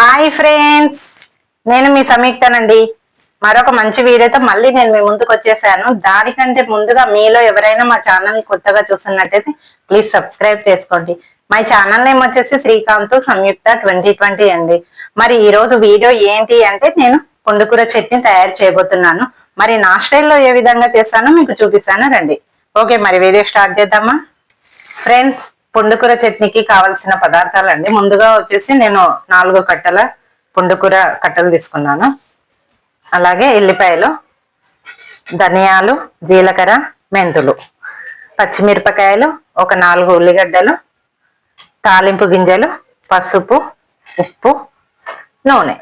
Hi friends, నేను మీ సమీక్షనండి. మరొక మంచి వీడియోతో మళ్ళీ నేను మీ ముందుకు వచ్చేసాను. దానికంటే ముందుగా మీలో ఎవరైనా మా ఛానల్ కొత్తగా చూస్తున్నట్టయితే ప్లీజ్ సబ్స్క్రైబ్ చేసుకోండి. మా ఛానల్ నేమ్ వచ్చేసి శ్రీకాంత్ సంయుక్త 2020 అండి. మరి ఈ రోజు వీడియో ఏంటి అంటే నేను పుండుకూర చట్నీ తయారు చేయబోతున్నాను. మరి నా స్టైల్లో ఏ విధంగా చేస్తానో మీకు చూపిస్తాను రండి. ఓకే, మరి వీడియో స్టార్ట్ చేద్దామా ఫ్రెండ్స్? పుండుకూర చట్నీకి కావలసిన పదార్థాలు అండి. ముందుగా వచ్చేసి నేను 4 కట్టల పుండుకూర కట్టలు తీసుకున్నాను. అలాగే ఎల్లిపాయలు, ధనియాలు, జీలకర్ర, మెంతులు, పచ్చిమిరపకాయలు, ఒక 4 ఉల్లిగడ్డలు, తాలింపు గింజలు, పసుపు, ఉప్పు, నూనె.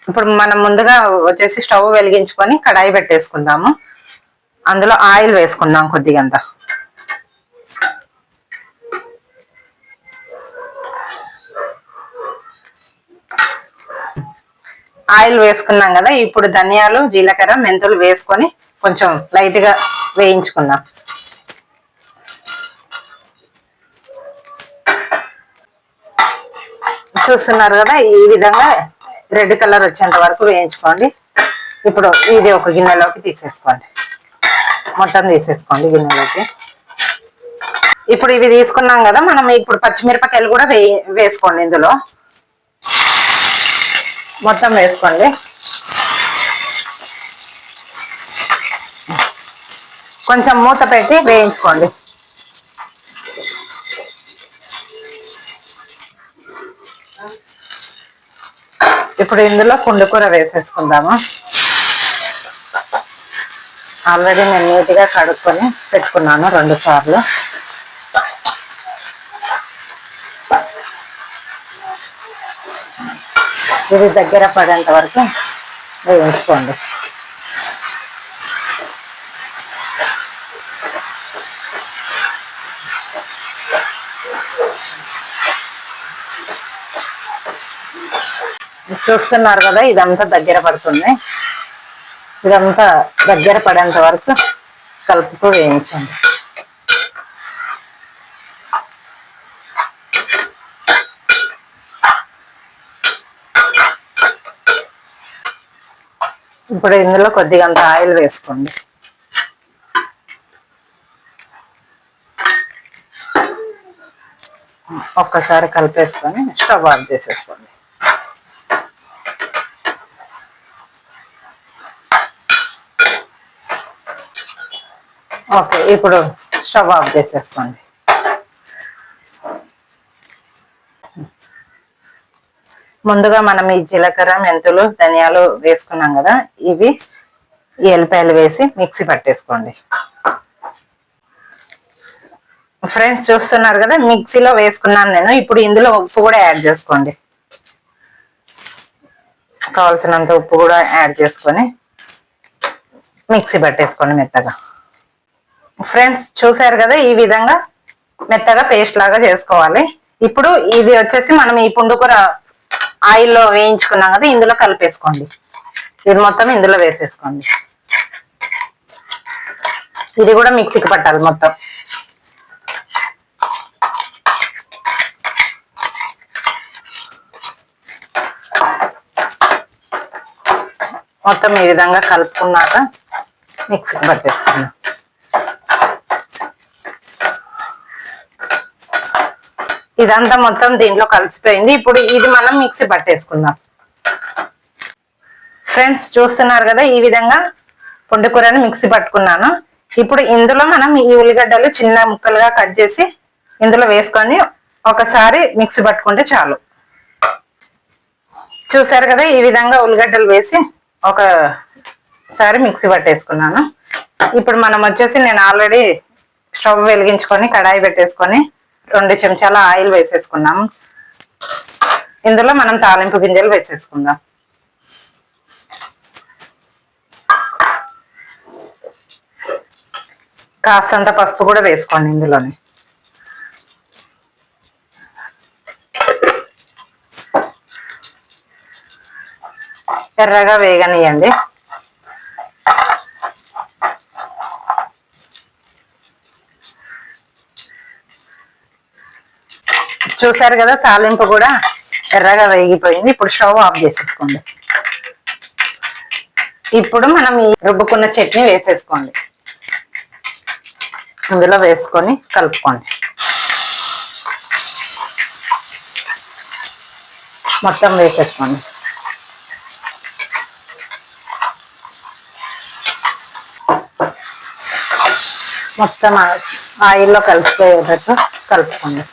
ఇప్పుడు మనం ముందుగా వచ్చేసి స్టవ్ వెలిగించుకొని కడాయి పెట్టేసుకుందాము. అందులో ఆయిల్ వేసుకుందాం కొద్దిగంత. ఆయిల్ వేసుకున్నాం కదా, ఇప్పుడు ధనియాలు, జీలకర్ర, మెంతులు వేసుకొని కొంచెం లైట్ గా వేయించుకుందాం. చూస్తున్నారు కదా, ఈ విధంగా రెడ్ కలర్ వచ్చేంత వరకు వేయించుకోండి. ఇప్పుడు ఇది ఒక గిన్నెలోకి తీసేసుకోండి, మొత్తం తీసేసుకోండి గిన్నెలోకి. ఇప్పుడు ఇవి తీసుకున్నాం కదా, మనం ఇప్పుడు పచ్చిమిరపకాయలు కూడా వేసుకోండి. ఇందులో మొత్తం వేసుకోండి. కొంచెం మూత పెట్టి వేయించుకోండి. ఇప్పుడు ఇందులో పుండుకూర వేసేసుకుందాము. ఆల్రెడీ నేను నీట్గా కడుక్కొని పెట్టుకున్నాను 2 సార్లు. ఇది దగ్గర పడేంత వరకు వేయించుకోండి. చూస్తున్నారు కదా, ఇదంతా దగ్గర పడుతుంది. ఇదంతా దగ్గర పడేంత వరకు కలుపుతూ వేయించండి. ఇప్పుడు ఇందులో కొద్దిగంత ఆయిల్ వేసుకోండి. ఒక్కసారి కలిపేసుకొని స్టవ్ ఆఫ్ చేసేసుకోండి. ఓకే, ఇప్పుడు స్టవ్ ఆఫ్ చేసేసుకోండి. ముందుగా మనం ఈ జీలకర్ర, మెంతులు, ధనియాలు వేసుకున్నాం కదా, ఇవి ఎల్లిపాయలు వేసి మిక్సీ పట్టేసుకోండి. ఫ్రెండ్స్ చూస్తున్నారు కదా, మిక్సీలో వేసుకున్నాను నేను. ఇప్పుడు ఇందులో ఉప్పు కూడా యాడ్ చేసుకోండి. కావాల్సినంత ఉప్పు కూడా యాడ్ చేసుకొని మిక్సీ పట్టేసుకోండి మెత్తగా. ఫ్రెండ్స్ చూసారు కదా, ఈ విధంగా మెత్తగా పేస్ట్ లాగా చేసుకోవాలి. ఇప్పుడు ఇది వచ్చేసి మనం ఈ పుండుకూర ఆయిల్లో వేయించుకున్నాం కదా, ఇందులో కలిపేసుకోండి. ఇది మొత్తం ఇందులో వేసేసుకోండి. ఇది కూడా మిక్సీకి పట్టాలి మొత్తం. మొత్తం ఈ విధంగా కలుపుకున్నాక మిక్సీకి పట్టేసుకున్నాం. ఇదంతా మొత్తం దీంట్లో కలిసిపోయింది. ఇప్పుడు ఇది మనం మిక్సీ పట్టేసుకుందాం. ఫ్రెండ్స్ చూస్తున్నారు కదా, ఈ విధంగా పుండుకూరని మిక్సీ పట్టుకున్నాను. ఇప్పుడు ఇందులో మనం ఈ ఉల్లిగడ్డలు చిన్న ముక్కలుగా కట్ చేసి ఇందులో వేసుకొని ఒకసారి మిక్సీ పట్టుకుంటే చాలు. చూసారు కదా, ఈ విధంగా ఉల్లిగడ్డలు వేసి ఒకసారి మిక్సీ పట్టేసుకున్నాను. ఇప్పుడు మనం వచ్చేసి నేను ఆల్రెడీ స్టవ్ వెలిగించుకొని కడాయి పెట్టేసుకొని 2 చెంచాల ఆయిల్ వేసేసుకున్నాం. ఇందులో మనం తాలింపు గింజలు వేసేసుకుందాం. కాస్తంత పసుపు కూడా వేసుకోండి ఇందులోనే. ఎర్రగా వేగనియండి. చూసారు కదా, తాలింపు కూడా ఎర్రగా వేగిపోయింది. ఇప్పుడు స్టవ్ ఆఫ్ చేసేసుకోండి. ఇప్పుడు మనం ఈ రుబ్బుకున్న చట్నీ వేసేసుకోండి. ఇందులో వేసుకొని కలుపుకోండి. మొత్తం వేసేసుకోండి. మొత్తం ఆయిల్లో కలిసిపోయేటట్టు కలుపుకోండి.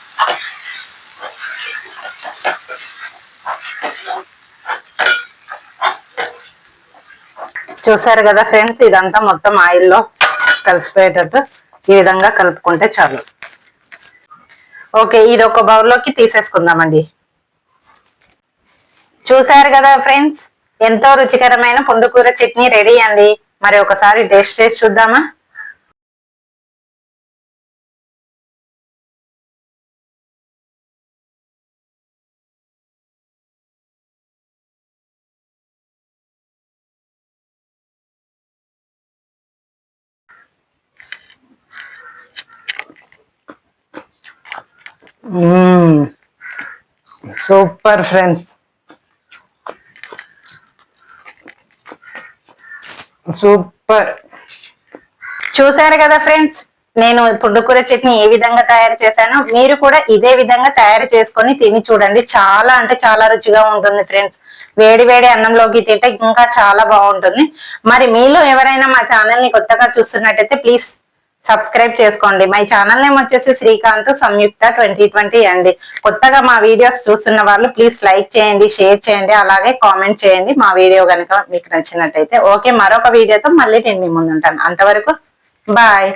చూసారు కదా ఫ్రెండ్స్, ఇదంతా మొత్తం ఆయిల్లో కలిసిపోయేటట్టు ఈ విధంగా కలుపుకుంటే చాలు. ఓకే, ఇది ఒక బౌల్లోకి తీసేసుకుందామండి. చూసారు కదా ఫ్రెండ్స్, ఎంతో రుచికరమైన పుండుకూర చట్నీ రెడీ అండి. మరి ఒకసారి టేస్ట్ చేసి చూద్దామా? Super friends, super. చూసారు కదా ఫ్రెండ్స్, నేను పుండుకూర చట్నీ ఏ విధంగా తయారు చేశానో మీరు కూడా ఇదే విధంగా తయారు చేసుకొని తిని చూడండి. చాలా అంటే చాలా రుచిగా ఉంటుంది ఫ్రెండ్స్. వేడి వేడి అన్నంలోకి తింటే ఇంకా చాలా బాగుంటుంది. మరి మీలో ఎవరైనా మా ఛానల్ ని కొత్తగా చూస్తున్నట్టయితే ప్లీజ్ సబ్స్క్రైబ్ చేసుకోండి. మై ఛానల్ నేమ్ వచ్చేసి శ్రీకాంత్ సంయుక్త 2020 అండి. కొత్తగా మా వీడియోస్ చూస్తున్న వాళ్ళు ప్లీజ్ లైక్ చేయండి, షేర్ చేయండి, అలాగే కామెంట్ చేయండి మా వీడియో కనుక మీకు నచ్చినట్టయితే. ఓకే, మరొక వీడియోతో మళ్ళీ నేను మీ ముందు ఉంటాను. అంతవరకు బాయ్.